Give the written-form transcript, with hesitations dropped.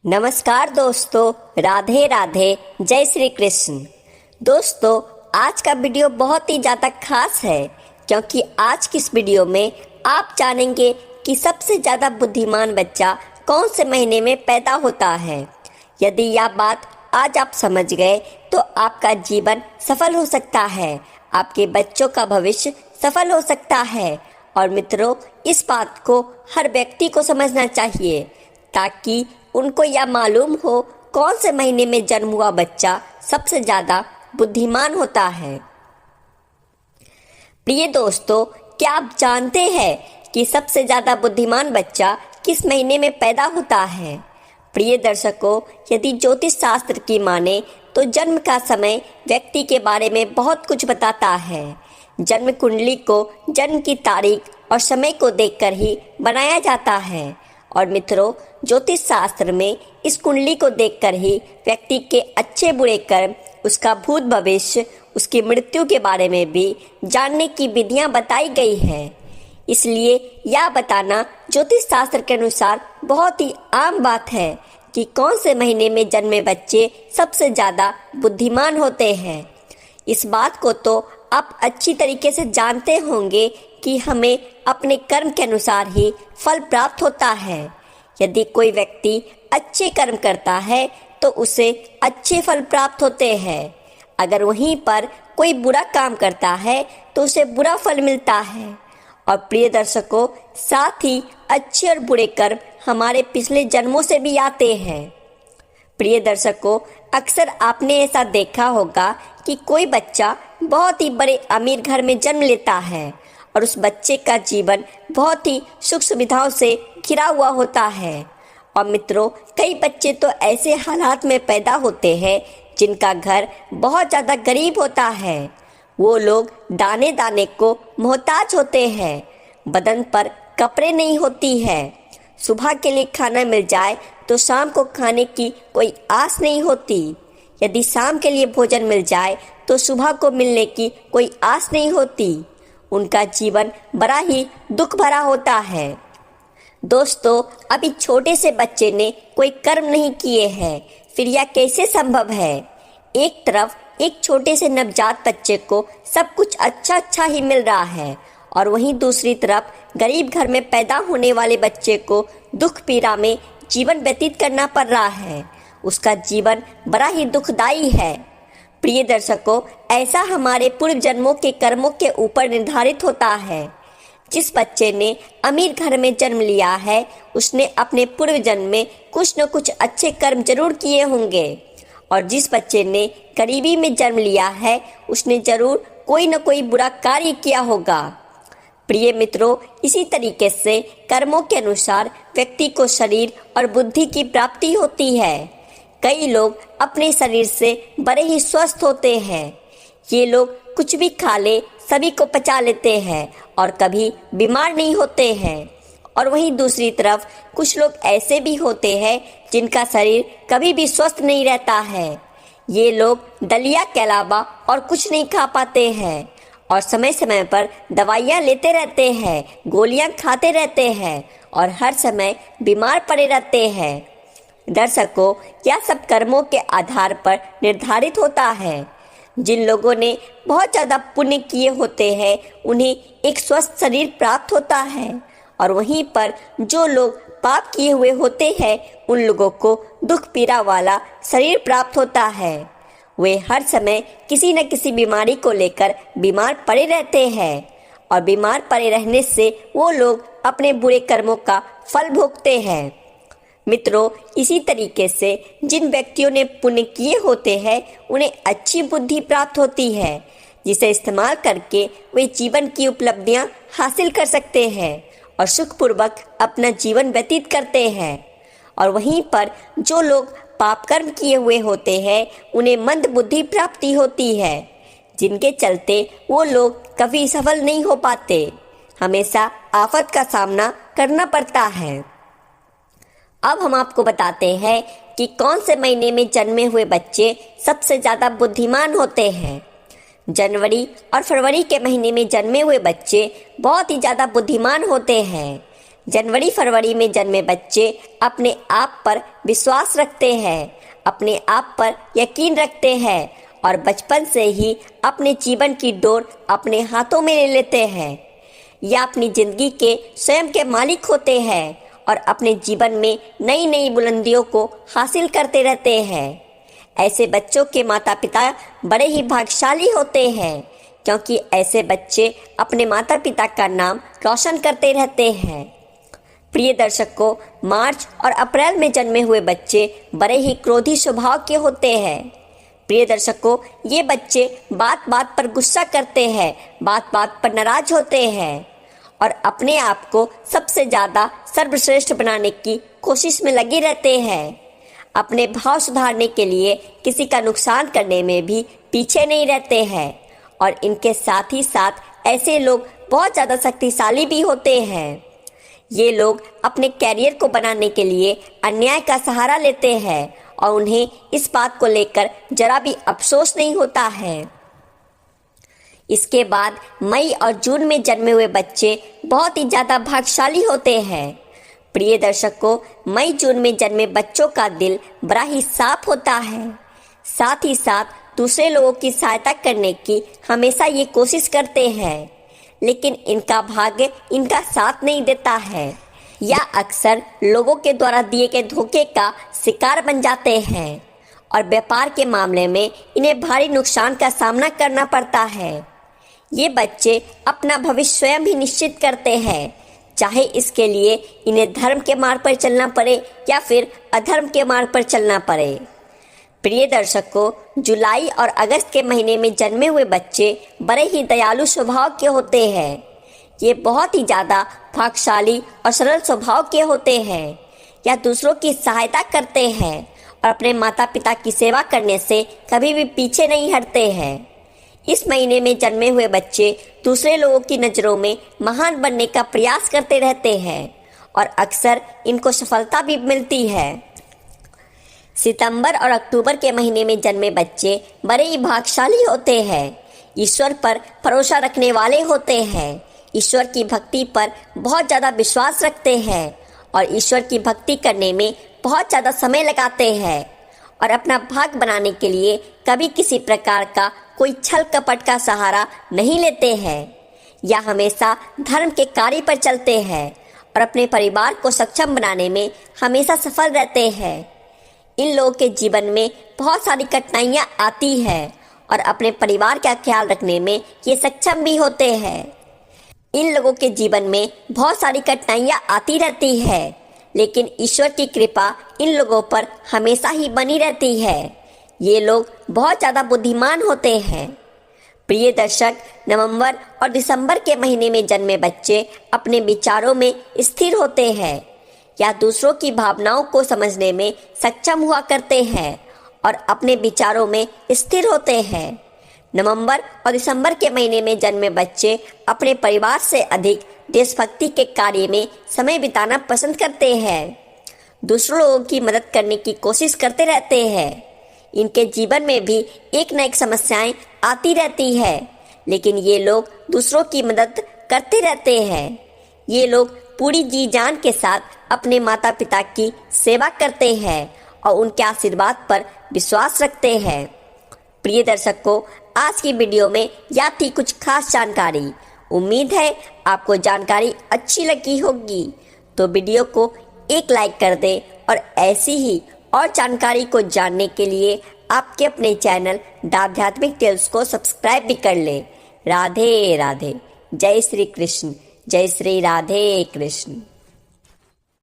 नमस्कार दोस्तों, राधे राधे, जय श्री कृष्ण। दोस्तों, आज का वीडियो बहुत ही ज़्यादा खास है क्योंकि आज की इस वीडियो में आप जानेंगे कि सबसे ज़्यादा बुद्धिमान बच्चा कौन से महीने में पैदा होता है। यदि यह बात आज आप समझ गए तो आपका जीवन सफल हो सकता है, आपके बच्चों का भविष्य सफल हो सकता है। और मित्रों, इस बात को हर व्यक्ति को समझना चाहिए ताकि उनको यह मालूम हो कौन से महीने में जन्म हुआ बच्चा सबसे ज़्यादा बुद्धिमान होता है। प्रिय दोस्तों, क्या आप जानते हैं कि सबसे ज़्यादा बुद्धिमान बच्चा किस महीने में पैदा होता है? प्रिय दर्शकों, यदि ज्योतिष शास्त्र की माने तो जन्म का समय व्यक्ति के बारे में बहुत कुछ बताता है। जन्म कुंडली को जन्म की तारीख और समय को देखकर ही बनाया जाता है। और मित्रों, ज्योतिष शास्त्र में इस कुंडली को देखकर ही व्यक्ति के अच्छे बुरे कर्म, उसका भूत भविष्य, उसकी मृत्यु के बारे में भी जानने की विधियां बताई गई है। इसलिए यह बताना ज्योतिष शास्त्र के अनुसार बहुत ही आम बात है कि कौन से महीने में जन्मे बच्चे सबसे ज़्यादा बुद्धिमान होते हैं। इस बात को तो आप अच्छी तरीके से जानते होंगे कि हमें अपने कर्म के अनुसार ही फल प्राप्त होता है। यदि कोई व्यक्ति अच्छे कर्म करता है तो उसे अच्छे फल प्राप्त होते हैं। अगर वहीं पर कोई बुरा काम करता है तो उसे बुरा फल मिलता है। और प्रिय दर्शकों, साथ ही अच्छे और बुरे कर्म हमारे पिछले जन्मों से भी आते हैं। प्रिय दर्शकों, अक्सर आपने ऐसा देखा होगा कि कोई बच्चा बहुत ही बड़े अमीर घर में जन्म लेता है और उस बच्चे का जीवन बहुत ही सुख सुविधाओं से घिरा हुआ होता है। और मित्रों, कई बच्चे तो ऐसे हालात में पैदा होते हैं जिनका घर बहुत ज़्यादा गरीब होता है। वो लोग दाने दाने को मोहताज होते हैं, बदन पर कपड़े नहीं होती है, सुबह के लिए खाना मिल जाए तो शाम को खाने की कोई आस नहीं होती। यदि शाम के लिए भोजन मिल जाए तो सुबह को मिलने की कोई आस नहीं होती। उनका जीवन बड़ा ही दुख भरा होता है। दोस्तों, अभी छोटे से बच्चे ने कोई कर्म नहीं किए हैं, फिर यह कैसे संभव है? एक तरफ एक छोटे से नवजात बच्चे को सब कुछ अच्छा ही मिल रहा है और वहीं दूसरी तरफ गरीब घर में पैदा होने वाले बच्चे को दुख पीड़ा में जीवन व्यतीत करना पड़ रहा है। उसका जीवन बड़ा ही दुखदाई है। प्रिय दर्शकों, ऐसा हमारे पूर्व जन्मों के कर्मों के ऊपर निर्धारित होता है। जिस बच्चे ने अमीर घर में जन्म लिया है उसने अपने पूर्व जन्म में कुछ न कुछ अच्छे कर्म जरूर किए होंगे, और जिस बच्चे ने गरीबी में जन्म लिया है उसने जरूर कोई न कोई बुरा कार्य किया होगा। प्रिय मित्रों, इसी तरीके से कर्मों के अनुसार व्यक्ति को शरीर और बुद्धि की प्राप्ति होती है। कई लोग अपने शरीर से बड़े ही स्वस्थ होते हैं। ये लोग कुछ भी खा ले सभी को पचा लेते हैं और कभी बीमार नहीं होते हैं। और वहीं दूसरी तरफ कुछ लोग ऐसे भी होते हैं जिनका शरीर कभी भी स्वस्थ नहीं रहता है। ये लोग दलिया के अलावा और कुछ नहीं खा पाते हैं और समय समय पर दवाइयाँ लेते रहते हैं, गोलियाँ खाते रहते हैं और हर समय बीमार पड़े रहते हैं। दर्शकों, यह सब कर्मों के आधार पर निर्धारित होता है। जिन लोगों ने बहुत ज़्यादा पुण्य किए होते हैं उन्हें एक स्वस्थ शरीर प्राप्त होता है, और वहीं पर जो लोग पाप किए हुए होते हैं उन लोगों को दुख पीड़ा वाला शरीर प्राप्त होता है। वे हर समय किसी न किसी बीमारी को लेकर बीमार पड़े रहते हैं और बीमार पड़े रहने से वो लोग अपने बुरे कर्मों का फल भोगते हैं। मित्रों, इसी तरीके से जिन व्यक्तियों ने पुण्य किए होते हैं उन्हें अच्छी बुद्धि प्राप्त होती है, जिसे इस्तेमाल करके वे जीवन की उपलब्धियां हासिल कर सकते हैं और सुखपूर्वक अपना जीवन व्यतीत करते हैं। और वहीं पर जो लोग पाप कर्म किए हुए होते हैं उन्हें मंद बुद्धि प्राप्ति होती है, जिनके चलते वो लोग कभी सफल नहीं हो पाते, हमेशा आफत का सामना करना पड़ता है। अब हम आपको बताते हैं कि कौन से महीने में जन्मे हुए बच्चे सबसे ज़्यादा बुद्धिमान होते हैं। जनवरी और फरवरी के महीने में जन्मे हुए बच्चे बहुत ही ज़्यादा बुद्धिमान होते हैं। जनवरी फरवरी में जन्मे बच्चे अपने आप पर विश्वास रखते हैं, अपने आप पर यकीन रखते हैं और बचपन से ही अपने जीवन की डोर अपने हाथों में ले लेते हैं। या अपनी जिंदगी के स्वयं के मालिक होते हैं और अपने जीवन में नई नई बुलंदियों को हासिल करते रहते हैं। ऐसे बच्चों के माता पिता बड़े ही भाग्यशाली होते हैं, क्योंकि ऐसे बच्चे अपने माता पिता का नाम रोशन करते रहते हैं। प्रिय दर्शकों, मार्च और अप्रैल में जन्मे हुए बच्चे बड़े ही क्रोधी स्वभाव के होते हैं। प्रिय दर्शकों, ये बच्चे बात बात पर गुस्सा करते हैं, बात बात पर नाराज होते हैं और अपने आप को सबसे ज़्यादा सर्वश्रेष्ठ बनाने की कोशिश में लगे रहते हैं। अपने भाव सुधारने के लिए किसी का नुकसान करने में भी पीछे नहीं रहते हैं और इनके साथ ही साथ ऐसे लोग बहुत ज़्यादा शक्तिशाली भी होते हैं। ये लोग अपने कैरियर को बनाने के लिए अन्याय का सहारा लेते हैं और उन्हें इस बात को लेकर जरा भी अफसोस नहीं होता है। इसके बाद मई और जून में जन्मे हुए बच्चे बहुत ही ज़्यादा भाग्यशाली होते हैं। प्रिय दर्शकों, मई जून में जन्मे बच्चों का दिल बड़ा ही साफ होता है, साथ ही साथ दूसरे लोगों की सहायता करने की हमेशा ये कोशिश करते हैं, लेकिन इनका भाग्य इनका साथ नहीं देता है या अक्सर लोगों के द्वारा दिए गए धोखे का शिकार बन जाते हैं और व्यापार के मामले में इन्हें भारी नुकसान का सामना करना पड़ता है। ये बच्चे अपना भविष्य स्वयं ही निश्चित करते हैं, चाहे इसके लिए इन्हें धर्म के मार्ग पर चलना पड़े या फिर अधर्म के मार्ग पर चलना पड़े। प्रिय दर्शकों, जुलाई और अगस्त के महीने में जन्मे हुए बच्चे बड़े ही दयालु स्वभाव के होते हैं। ये बहुत ही ज़्यादा भाग्यशाली और सरल स्वभाव के होते हैं या दूसरों की सहायता करते हैं और अपने माता पिता की सेवा करने से कभी भी पीछे नहीं हटते हैं। इस महीने में जन्मे हुए बच्चे दूसरे लोगों की नज़रों में महान बनने का प्रयास करते रहते हैं और अक्सर इनको सफलता भी मिलती है। सितंबर और अक्टूबर के महीने में जन्मे बच्चे बड़े ही भाग्यशाली होते हैं, ईश्वर पर भरोसा रखने वाले होते हैं, ईश्वर की भक्ति पर बहुत ज़्यादा विश्वास रखते हैं और ईश्वर की भक्ति करने में बहुत ज़्यादा समय लगाते हैं और अपना भाग्य बनाने के लिए कभी किसी प्रकार का कोई छल कपट का सहारा नहीं लेते हैं या हमेशा धर्म के कार्य पर चलते हैं और अपने परिवार को सक्षम बनाने में हमेशा सफल रहते हैं। इन लोगों के जीवन में बहुत सारी कठिनाइयाँ आती हैं और अपने परिवार का ख्याल रखने में ये सक्षम भी होते हैं। इन लोगों के जीवन में बहुत सारी कठिनाइयाँ आती रहती है, लेकिन ईश्वर की कृपा इन लोगों पर हमेशा ही बनी रहती है। ये लोग बहुत ज़्यादा बुद्धिमान होते हैं। प्रिय दर्शक, नवंबर और दिसंबर के महीने में जन्मे बच्चे अपने विचारों में स्थिर होते हैं या दूसरों की भावनाओं को समझने में सक्षम हुआ करते हैं और अपने विचारों में स्थिर होते हैं। नवंबर और दिसंबर के महीने में जन्मे बच्चे अपने परिवार से अधिक देशभक्ति के कार्य में समय बिताना पसंद करते हैं, दूसरों लोगों की मदद करने की कोशिश करते रहते हैं। इनके जीवन में भी एक न एक समस्याएं आती रहती है, लेकिन ये लोग दूसरों की मदद करते रहते हैं। ये लोग पूरी जी जान के साथ अपने माता पिता की सेवा करते हैं और उनके आशीर्वाद पर विश्वास रखते हैं। प्रिय दर्शकों, आज की वीडियो में यह थी कुछ खास जानकारी। उम्मीद है आपको जानकारी अच्छी लगी होगी, तो वीडियो को एक लाइक कर दें और ऐसी ही और जानकारी को जानने के लिए आपके अपने चैनल द आध्यात्मिक टेल्स को सब्सक्राइब भी कर लें। राधे राधे। जय श्री कृष्ण। जय श्री राधे कृष्ण।